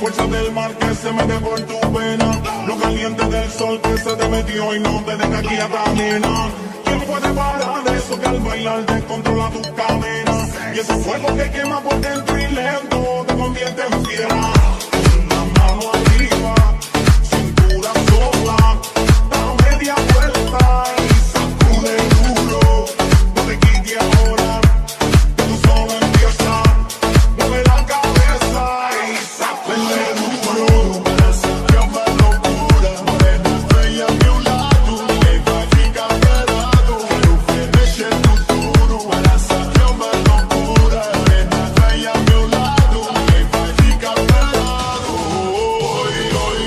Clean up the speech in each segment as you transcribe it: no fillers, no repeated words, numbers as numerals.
fuerza del mar que se mete por tu vena, lo caliente del sol que se te metió y no te deja aquí a caminar. ¿Quién puede parar eso que al bailar descontrola tus cadenas? Y ese fuego que quema por dentro y lento te convierte en piedra. Una mano arriba, cintura sola, da media vuelta y sacude duro. No te quites ahora, que tú solo empieza. Mueve la cabeza y sacude duro. Para sacar más locura, morena estrella a mi lado, que va a ficar pelado. Quiero que me eche el futuro. Para sacar más locura, morena estrella a mi lado, que va a ficar pelado. Hoy, hoy.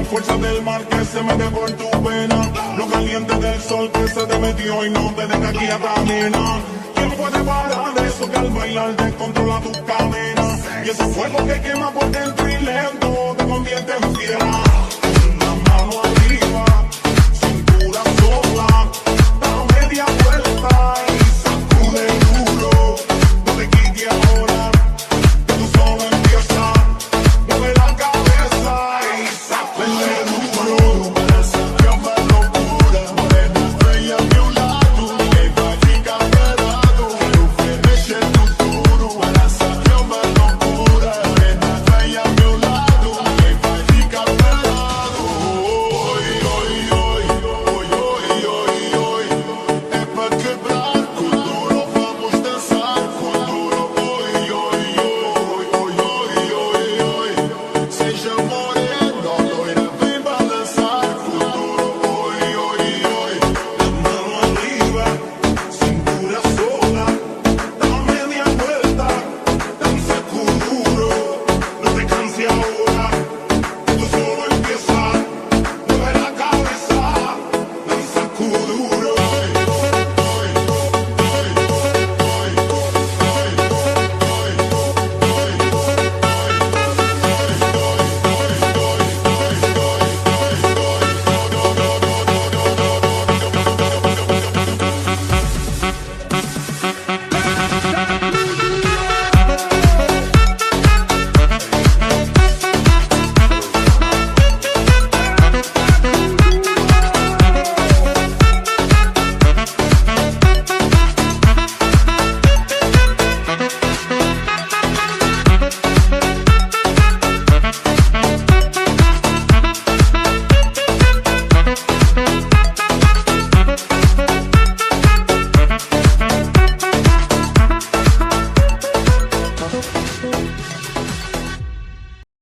fuerza del mar que se mete por tu vena, lo caliente del sol que se te metió y no te deja aquí a caminar. ¿Quién puede parar eso que al bailar descontrola tus cadenas? Y ese fuego que quema por dentro y lento te convierte en fiera.